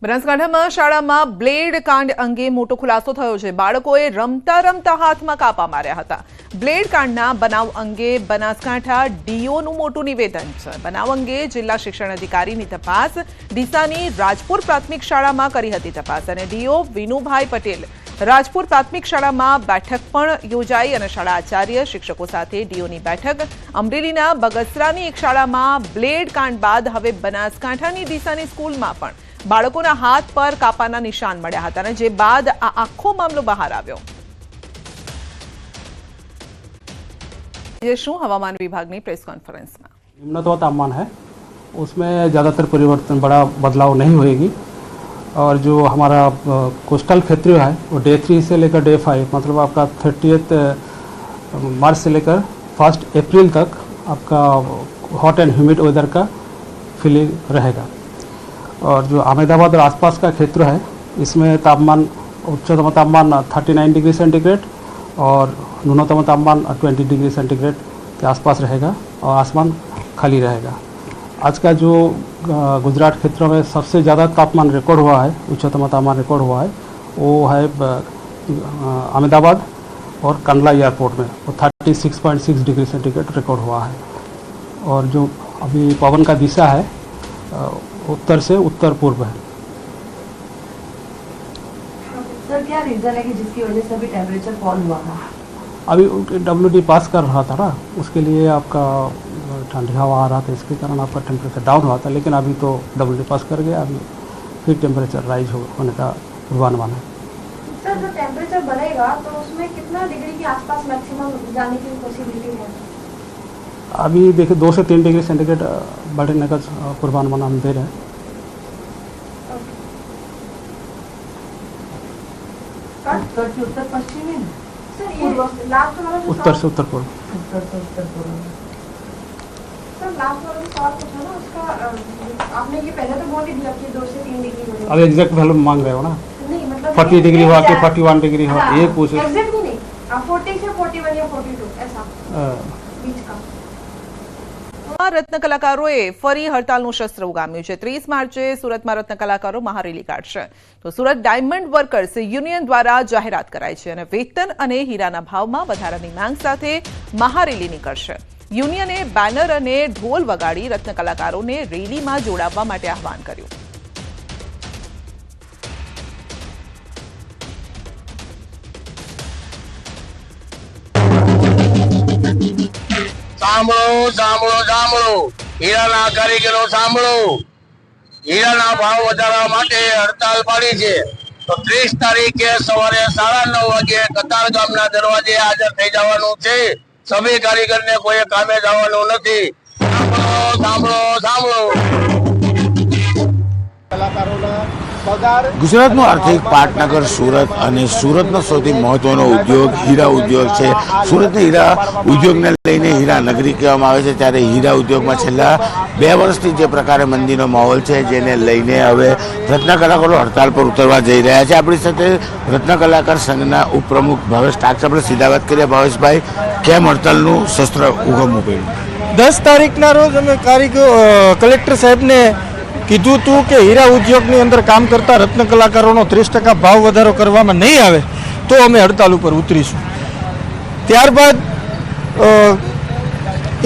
બનાસકાંઠામાં શાળામાં બ્લેડ કાંડ અંગે મોટો ખુલાસો થયો છે। બાળકોએ રમતા રમતા હાથમાં કાપા માર્યા હતા। બ્લેડ કાંડના બનાવ અંગે બનાસકાંઠા ડીઓનું મોટું નિવેદન છે। બનાવ અંગે જિલ્લા શિક્ષણ અધિકારીની તપાસ ડીસાની રાજપુર પ્રાથમિક શાળામાં કરી હતી તપાસ અને ડીઓ વિનુભાઈ પટેલ રાજપુર પ્રાથમિક શાળામાં બેઠક પણ યોજાઈ અને શાળા આચાર્ય શિક્ષકો સાથે ડીઓની બેઠક। અમરેલીના બગસરાની એક શાળામાં બ્લેડ કાંડ બાદ હવે બનાસકાંઠાની ડીસાની સ્કૂલમાં પણ બાળકોના હાથ પર કાપાના નિશાન મળ્યા હતા અને જે બાદ આ આખો મામલો બહાર આવ્યો। ये શું હવામાન વિભાગની પ્રેસ કોન્ફરન્સમાં निम्नतम तापमान है उसमें ज़्यादातर परिवर्तन बड़ा बदलाव नहीं होएगी और जो हमारा कोस्टल क्षेत्र है वो डे 3 से लेकर डे 5 मतलब आपका 30 मार्च से लेकर 1 अप्रैल तक आपका हॉट एंड ह्यूमिड वेदर का फीलिंग रहेगा। और जो अहमदाबाद और आसपास का क्षेत्र है इसमें तापमान उच्चतम तापमान 39 डिग्री सेंटीग्रेड और न्यूनतम तापमान 20 डिग्री सेंटीग्रेड के आसपास रहेगा और आसमान खाली रहेगा। आज का जो गुजरात क्षेत्र में सबसे ज़्यादा तापमान रिकॉर्ड हुआ है, उच्चतम तापमान रिकॉर्ड हुआ है वो है अहमदाबाद और कंडला एयरपोर्ट में वो 36.6 डिग्री सेंटीग्रेड रिकॉर्ड हुआ है। और जो अभी पवन का दिशा है उत्तर से उत्तर पूर्व है। सर क्या रीजन है कि जिसकी वजह से अभी टेम्परेचर फॉल हुआ था? अभी WD पास कर रहा था ना, उसके लिए आपका ठंडी हवा आ रहा था, इसके कारण आपका टेम्परेचर डाउन हुआ था, लेकिन अभी तो WD पास कर गया, अभी फिर टेम्परेचर राइज होने का पूर्वानुमान है। सर जो टेम्परेचर बढ़ेगा तो उसमें कितना डिग्री के आसपास मैक्सिमम जाने की पॉसिबिलिटी है? अभी देखिए 2 से 3 डिग्री सेंटीग्रेड बढ़ने का पूर्वानुमान हम दे रहे हैं। उत्तर से उत्तर पश्चिम में सर ये लास्ट वाला उत्तर से उत्तर पूर्व। उत्तर से उत्तर पूर्व। सर लास्ट वाला जो सवाल पूछा ना उसका आपने ये पहले तो बोल ही दिया कि 2 से 3 डिग्री बढ़ेगा। अब एग्जैक्ट वैल्यू मांग रहे हो ना? नहीं मतलब 40 डिग्री हुआ कि 41 डिग्री हुआ ये पूछे। एग्जैक्ट भी नहीं 40 से 41 या 42 ऐसा बीच का। રત્ન કલાકારોએ ફરી હડતાલનું શસ્ત્ર ઉગામ્યું છે। 30 માર્ચે સુરતમાં રત્ન કલાકારો મહારેલી કાઢશે તો સુરત ડાયમંડ વર્કર્સ યુનિયન દ્વારા જાહેરાત કરાઈ છે અને વેતન અને હીરાના ભાવમાં વધારાની માંગ સાથે મહારેલી નીકળશે। યુનિયને બેનર અને ઢોલ વગાડી રત્ન કલાકારોને રેલીમાં જોડાવવા માટે આહવાન કર્યું। સાંભળો સાંભળો સાંભળો હીરાના કારીગરો સાંભળો હીરાના ભાવ વધારવા માટે હડતાલ પાડી છે તો 30 તારીખે સવારે 9:30 વાગે કતાર ગામના દરવાજે હાજર થઈ જવાનું છે। સભી કારીગરને કોઈ કામે જવાનું નથી। સાંભળો સાંભળો સાંભળો। ગુજરાતનું આર્થિક પાટનગર સુરત અને સુરતનો સૌથી મહત્વનો ઉદ્યોગ હીરા ઉદ્યોગ છે। સુરતના હીરા ઉદ્યોગને લઈને હીરા નગરી કહેવામાં આવે છે, ત્યારે હીરા ઉદ્યોગમાં છેલ્લા 2 વર્ષથી જે પ્રકારે મંદીનો માહોલ છે જેને લઈને હવે રત્ન કલાકારો હડતાલ પર ઉતરવા જઈ રહ્યા છે। આપણી સાથે રત્ન કલાકાર સંઘના ઉપપ્રમુખ ભાવેશ ટાક્ષ આપણે સીધા વાત કરીએ। ભાવેશભાઈ, કેમ હડતાલનું શસ્ત્ર ઉગમવું પડ્યું? 10 તારીખના રોજ અમે કલેક્ટર સાહેબને કીધું હતું કે હીરા ઉદ્યોગની અંદર કામ કરતા રત્ન કલાકારોનો 30% ભાવ વધારો કરવામાં નહીં આવે તો અમે હડતાલ ઉપર ઉતરીશું। ત્યારબાદ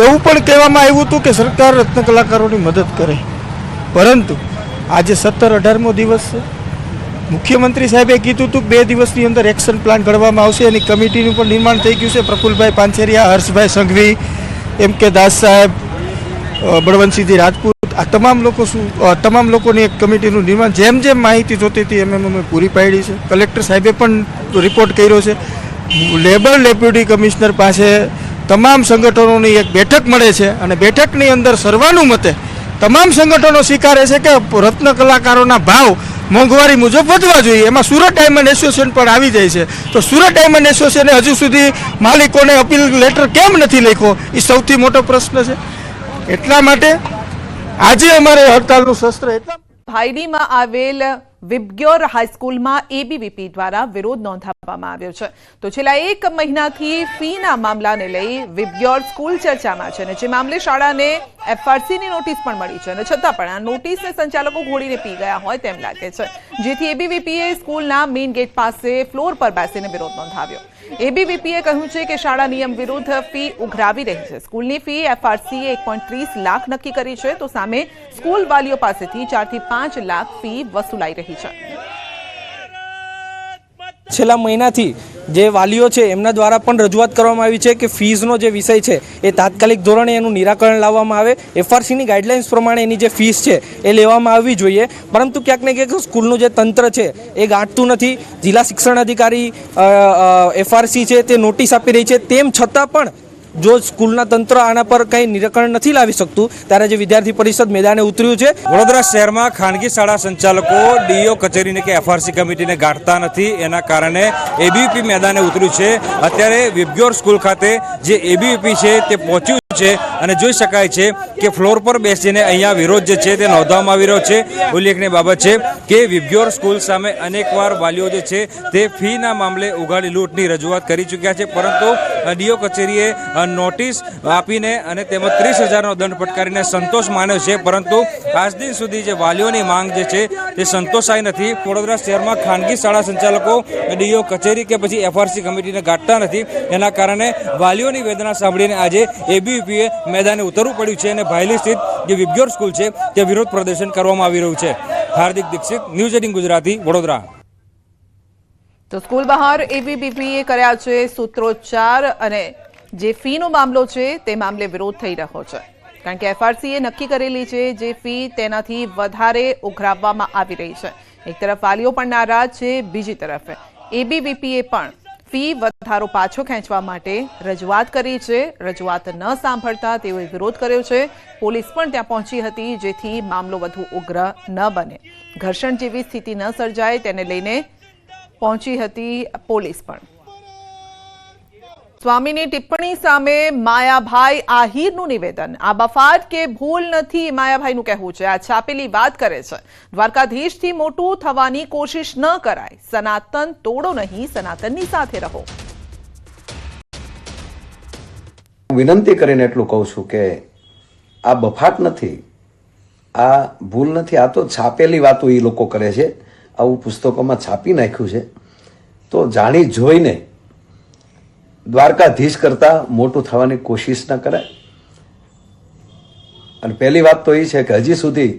એવું પણ કહેવામાં આવ્યું હતું કે સરકાર રત્ન કલાકારોની મદદ કરે, પરંતુ આજે 17-18મો દિવસ છે। મુખ્યમંત્રી સાહેબે કીધું હતું કે 2 દિવસની અંદર એક્શન પ્લાન ઘડવામાં આવશે, એની કમિટીનું પણ નિર્માણ થઈ ગયું છે। પ્રફુલભાઈ પાંચેરિયા, હર્ષભાઈ સંઘવી, MK દાસ સાહેબ, બળવંતસિંહજી રાજપૂત, આ તમામ લોકોની એક કમિટીનું નિર્માણ જેમ જેમ માહિતી જોતી હતી એમ અમે પૂરી પાડી છે। કલેક્ટર સાહેબે પણ રિપોર્ટ કર્યો છે। લેબર ડેપ્યુટી કમિશનર પાસે તમામ સંગઠનોની એક બેઠક મળે છે અને બેઠકની અંદર સર્વાનુમતે તમામ સંગઠનો સ્વીકારે છે કે રત્ન કલાકારોના ભાવ મોંઘવારી મુજબ વધવા જોઈએ। એમાં સુરત ડાયમંડ એસોસિએશન પણ આવી જાય છે। તો સુરત ડાયમંડ એસોસિએશને હજુ સુધી માલિકોને અપીલ લેટર કેમ નથી લખ્યો એ સૌથી મોટો પ્રશ્ન છે। એટલા માટે આજે અમારે હડતાલનું શસ્ત્ર એટલા ભાઈડીમાં આવેલ વિબ્ગ્યોર હાઈસ્કૂલમાં એબીવીપી દ્વારા વિરોધ નોંધાવવામાં આવ્યો છે. તો છેલ્લા 1 મહિનાથી ફીના મામલાને લઈ વિબ્ગ્યોર સ્કૂલ ચર્ચામાં છે અને જે મામલે શાળાને એફઆરસીની નોટિસ પણ મળી છે અને છતાં પણ આ નોટિસને સંચાલકો ઘોડીને પી ગયા હોય તેમ લાગે છે, જેથી એબીવીપીએ સ્કૂલના મેઇન ગેટ પાસે ફ્લોર પર બેસીને વિરોધ નોંધાવ્યો. એબીવીપીએ કહ્યું છે કે શાળા નિયમ વિરુદ્ધ ફી ઉઘરાવી રહી છે. સ્કૂલની ફી એફઆરસીએ 1.30 લાખ નક્કી કરી છે, તો સામે સ્કૂલ વાલીઓ પાસેથી 4 થી 5 લાખ ફી વસૂલાઈ રહી છે. છેલ્લા મહિનાથી જે વાલીઓ છે એમના દ્વારા પણ રજૂઆત કરવામાં આવી છે કે ફીઝનો જે વિષય છે એ તાત્કાલિક ધોરણે એનું નિરાકરણ લાવવામાં આવે. એફઆરસીની ગાઈડલાઇન્સ પ્રમાણે એની જે ફીસ છે એ લેવામાં આવવી જોઈએ, પરંતુ ક્યાંક ને ક્યાંક સ્કૂલનું જે તંત્ર છે એ ગાંઠતું નથી. જિલ્લા શિક્ષણ અધિકારી એફઆરસી છે તે નોટિસ આપી રહી છે, તેમ છતાં પણ જો સ્કૂલના તંત્ર આના પર કંઈ નિરાકરણ નથી લાવી શકતું ત્યારે જે વિદ્યાર્થી પરિષદ મેદાને ઉતર્યું છે. વડોદરા શહેરમાં ખાનગી શાળા સંચાલકો ડીઓ કચેરીને કે એફઆરસી કમિટીને ગાંઠતા નથી, એના કારણે એબીવીપી મેદાને ઉતર્યું છે. અત્યારે વિબ્ગ્યોર સ્કૂલ ખાતે જે એબીવીપી છે તે પહોંચ્યું છે અને જોઈ શકાય છે કે ફ્લોર પર બેસીને અહીંયા વિરોધ જે છે તે નોંધવામાં આવી રહ્યો છે. ઉલ્લેખનીય બાબત છે કે વિબ્ગ્યોર સ્કૂલ સામે અનેકવાર વાલીઓ જે છે તે ફીના મામલે ઉઘાડી લૂંટની રજૂઆત કરી ચૂક્યા છે, પરંતુ ડીઓ કચેરીએ નોટિસ આપીને અને તેમજ 30,000નો દંડ ફટકારીને સંતોષ માન્યો છે, પરંતુ આજ દિન સુધી જે વાલીઓની માંગ જે છે તે સંતોષાઈ નથી. વડોદરા શહેરમાં ખાનગી શાળા સંચાલકો ડીઓ કચેરી કે પછી એફઆરસી કમિટીને ગાંઠતા નથી, એના કારણે વાલીઓની વેદના સાંભળીને આજે એબીવીપીએ મેદાને ઉતરવું પડ્યું છે અને ભાયલી સ્થિત જે વિબ્ગ્યોર સ્કૂલ છે તે વિરોધ પ્રદર્શન કરવામાં આવી રહ્યું છે. હાર્દિક દીક્ષિત, ન્યૂઝ 18 ગુજરાતી, વડોદરા. તો સ્કૂલ બહાર એબીવીપીએ કર્યા છે સૂત્રોચ્ચાર અને જે ફીનો મામલો છે તે મામલે વિરોધ થઈ રહ્યો છે, કારણ કે એફઆરસીએ નક્કી કરેલી છે જે ફી તેનાથી વધારે ઉઘરાવવામાં આવી રહી છે. એક તરફ વાલીઓ પણ નારાજ છે, બીજી તરફ એબીવીપીએ પણ ફી વધારો પાછો ખેંચવા માટે રજૂઆત કરી છે. રજૂઆત ન સાંભળતા તેઓએ વિરોધ કર્યો છે. પોલીસ પણ ત્યાં પહોંચી હતી, જેથી મામલો વધુ ઉગ્ર ન બને, ઘર્ષણ જેવી સ્થિતિ ન સર્જાય તેને લઈને પહોંચી હતી પોલીસ પણ. સ્વામીની ટિપ્પણી સામે માયાભાઈ આહિરનું નિવેદન. આ બફાટ કે ભૂલ નથી, માયાભાઈનું કહેવું છે. આ છાપેલી વાત કરે છે. દ્વારકાધીશથી મોટું થવાની કોશિશ ન કરાય. સનાતન તોડો નહીં, સનાતનની સાથે રહો. વિનંતી કરીને એટલું કહું છું કે આ બફાટ નથી, આ ભૂલ નથી, આ તો છાપેલી વાતો એ લોકો કરે છે. આવું પુસ્તકોમાં છાપી નાખ્યું છે, તો જાણી જોઈને દ્વારકાધીશ કરતા મોટું થવાની કોશિશ ન કરાય. અને પહેલી વાત તો એ છે કે હજી સુધી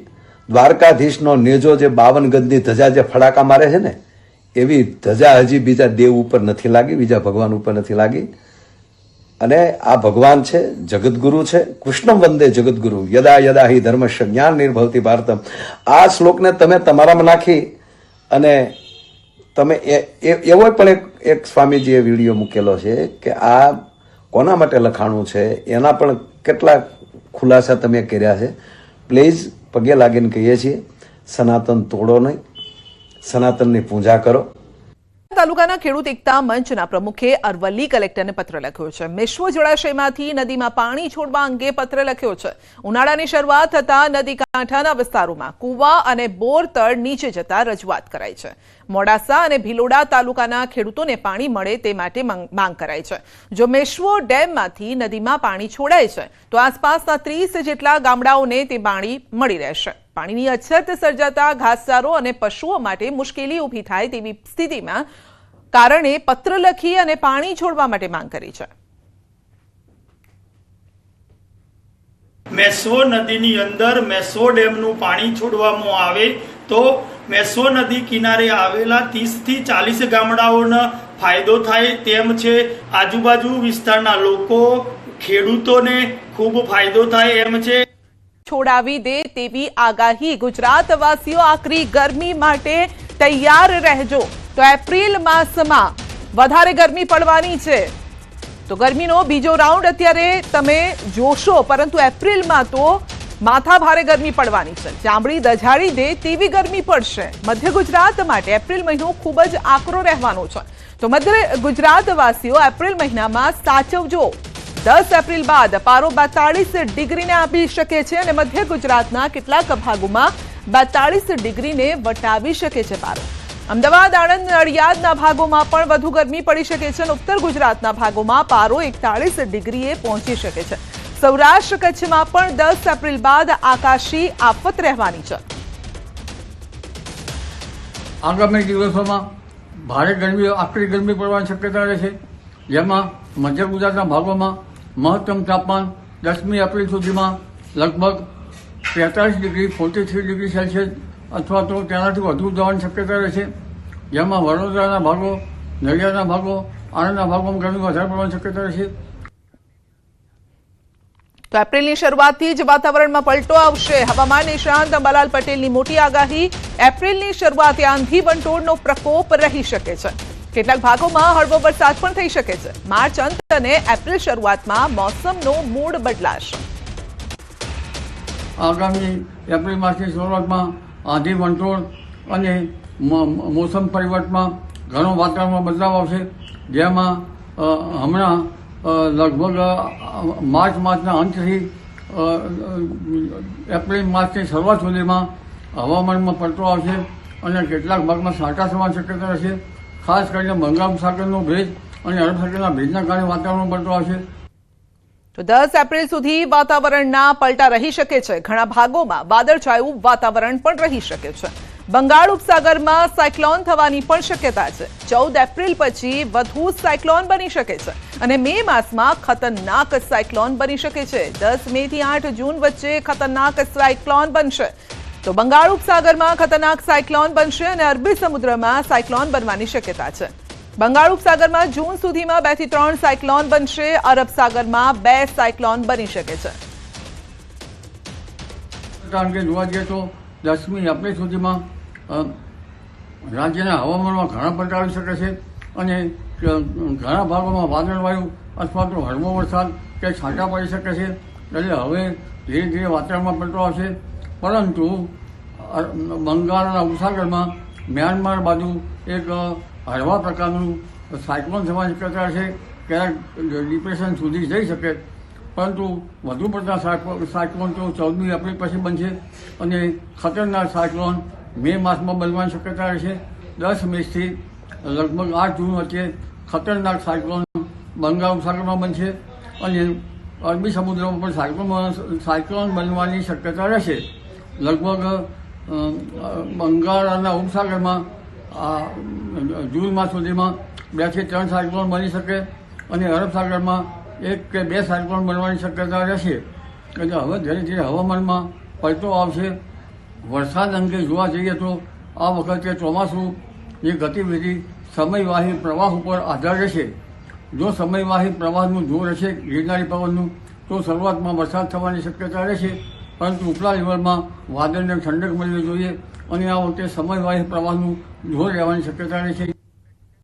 દ્વારકાધીશનો નેજો જે 52 ગજની ધજા જે ફડાકા મારે છે ને, એવી ધજા હજી બીજા દેવ ઉપર નથી લાગી, બીજા ભગવાન ઉપર નથી લાગી. અને આ ભગવાન છે, જગતગુરુ છે. કૃષ્ણમ વંદે જગતગુરુ યદા યદા હિ ધર્મસ્ય જ્ઞાન નિર્ભવતી ભારતમ. આ શ્લોકને તમે તમારામાં નાખી અને તમે એવો પણ એક સ્વામીજીએ વિડીયો મૂકેલો છે કે આ કોના માટે લખાણું છે, એના પણ કેટલા ખુલાસા તમે કર્યા છે. પ્લીઝ પગે લાગીને કહીએ છીએ, સનાતન તોડો નહીં, સનાતનની પૂજા કરો. તાલુકાના ખેડૂત એકતા મંચના પ્રમુખે અરવલ્લી કલેક્ટરને પત્ર લખ્યો છે. મેશ્વો જળાશયમાંથી નદીમાં પાણી છોડવા અંગે પત્ર લખ્યો છે. ઉનાળાની શરૂઆત થતા નદી કાંઠાના વિસ્તારોમાં કુવા અને બોર તળ નીચે જતા રજૂઆત કરાઈ છે. મોડાસા અને ભિલોડા તાલુકાના ખેડૂતોને પાણી મળે તે માટે માંગ કરાઈ છે. જો મેશ્વો ડેમમાંથી નદીમાં પાણી છોડાય છે તો આસપાસના 30 જેટલા ગામડાઓને તે પાણી મળી રહેશે. પાણીની અછત સર્જાતા ઘાસચારો અને પશુઓ માટે મુશ્કેલી ઊભી થાય તેવી સ્થિતિમાં કારણે પત્ર લખી અને પાણી છોડવા માટે માંગ કરી છે. મેશ્વો નદીની અંદર મેશ્વો ડેમનું પાણી છોડવામાં આવે તો મેશ્વો નદી કિનારે આવેલા 30 થી 40 ગામડાઓને ફાયદો થાય તેમ છે. આજુબાજુ વિસ્તારના લોકો, ખેડૂતોને ખૂબ ફાયદો થાય એમ છે. છોડાવી દે તેવી આગાહી. ગુજરાતવાસીઓ આકરી ગરમી માટે તૈયાર રહેજો. તો એપ્રિલ માસમાં વધારે ગરમી પડવાની છે, તો ગરમીનો બીજો રાઉન્ડ અત્યારે તમે જોશો, પરંતુ એપ્રિલમાં તો માથા ભારે ગરમી પડવાની છે. ચામડી દઝાડી દે તેવી ગરમી પડશે. મધ્ય ગુજરાત માટે એપ્રિલ મહિનો ખૂબ જ આકરો રહેવાનો છે. તો મધ્ય ગુજરાતવાસીઓ એપ્રિલ મહિનામાં સાચવજો. 10 એપ્રિલ બાદ પારો 42 ડિગ્રીને આપી શકે છે અને મધ્ય ગુજરાતના કેટલાક ભાગોમાં 42 ડિગ્રીને વટાવી શકે છે પારો. અમદાવાદ, આણંદ, નડિયાદના ભાગોમાં પણ વધુ ગરમી પડી શકે છે અને ઉત્તર ગુજરાતના ભાગોમાં પારો 41 ડિગ્રીએ પહોંચી શકે છે. સૌરાષ્ટ્ર કચ્છમાં પણ 10 એપ્રિલ બાદ આકાશી આફત રહેવાની છે. આગામી દિવસોમાં ભારે ગરમી, આકરી ગરમી પડવાની શક્યતા રહેશે, જેમાં મધ્ય ગુજરાતના ભાગોમાં મહત્તમ તાપમાન 10મી એપ્રિલ સુધીમાં લગભગ 43 ડિગ્રી 43 ડિગ્રી સેલ્સિયસ અથવા તો તેનાથી વધુ જવાની શક્યતા રહેશે, જેમાં વડોદરાના ભાગો, નડિયાદના ભાગો, આણંદના ભાગોમાં ગરમી વધારે પડવાની શક્યતા રહેશે. તો એપ્રિલની શરૂઆતથી જ વાતાવરણમાં પલટો આવશે. હવામાન નિષ્ણાંત અંબાલાલ પટેલની મોટી આગાહી. એપ્રિલની શરૂઆતે આંધી વંટોળનો પ્રકોપ રહી શકે છે. કેટલાક ભાગોમાં હળવો વરસાદ પણ થઈ શકે છે. માર્ચ અંત અને એપ્રિલ શરૂઆતમાં મોસમનો મૂડ બદલાશે. આગામી એપ્રિલ માસની શરૂઆતમાં આંધી વંટોળ અને મોસમ પરિવર્તનમાં ઘણો વાતાવરણમાં બદલાવ આવશે, જેમાં હમણાં લગભગ માર્ચ માસના અંતથી એપ્રિલ માસની શરૂઆત સુધીમાં હવામાનમાં પલટો આવશે અને કેટલાક ભાગમાં છાંટા થવાની શક્યતા રહેશે. ખાસ કરીને બંગાળ ઉપસાગરનો ભેજ અને અરબ સાગરના ભેજના કારણે વાતાવરણમાં પલટો આવશે. તો 10 એપ્રિલ સુધી વાતાવરણના પલટા રહી શકે છે. ઘણા ભાગોમાં વાદળછાયું વાતાવરણ પણ રહી શકે છે. બંગાળ ઉપસાગરમાં સાયક્લોન થવાની પણ શક્યતા છે. 14 એપ્રિલ પછી વધુ સાયક્લોન બની શકે છે અને મે માસમાં ખતરનાક સાયક્લોન બની શકે છે. 10 મે થી 8 જૂન વચ્ચે ખતરનાક સાયક્લોન બનશે. તો બંગાળ ઉપસાગરમાં ખતરનાક સાયક્લોન બનશે અને અરબી સમુદ્રમાં સાયક્લોન બનવાની શક્યતા છે. બંગાળ ઉપસાગરમાં જૂન સુધીમાં 2 થી 3 સાયક્લોન બનશે. અરબ સાગરમાં 2 સાયક્લોન બની શકે છે. કારણ કે જોવા જઈએ તો 10મી એપ્રિલ સુધીમાં રાજ્યના હવામાનમાં ઘણા પલટા આવી શકે છે અને ઘણા ભાગોમાં વાદળવાયુ અથવા તો હળવો વરસાદ કે છાંટા પડી શકે છે. એટલે હવે ધીરે ધીરે વાતાવરણમાં પલટો આવશે, પરંતુ બંગાળના ઉપસાગરમાં મ્યાનમાર બાજુ એક હળવા પ્રકારનું સાયક્લોન થવાની શક્યતા છે. ક્યારેક ડિપ્રેશન સુધી જઈ શકે, પરંતુ વધુ પડતા સાયક્લોન તો 14મી એપ્રિલ પછી બનશે અને ખતરનાક સાયક્લોન મે માસમાં બનવાની શક્યતા રહેશે. 10 મેથી લગભગ 8 જૂન વચ્ચે ખતરનાક સાયક્લોન બંગાળ ઉપસાગરમાં બનશે અને અરબી સમુદ્રમાં પણ સાયક્લોન બનવાની શક્યતા રહેશે. લગભગ બંગાળના ઉપસાગરમાં જૂન માસ સુધીમાં 2 થી 3 સાયક્લોન બની શકે અને અરબ સાગરમાં 1 કે 2 સાયક્લોન બનવાની શક્યતા રહેશે. એટલે હવે ધીરે ધીરે હવામાનમાં પલટો આવશે. વરસાદ અંગે જોવા જઈએ તો આ વખતે ચોમાસુની ગતિવિધિ સમયવાહી પ્રવાહ ઉપર આધાર રહેશે. જો સમયવાહી પ્રવાહનું જોર રહેશે ગિરનારી પવનનું, તો શરૂઆતમાં વરસાદ થવાની શક્યતા રહેશે, પરંતુ ઉપલા લેવલમાં વાદળને ઠંડક મળવી જોઈએ અને આ વખતે સમયવાહી પ્રવાહનું જોર રહેવાની શક્યતા રહેશે.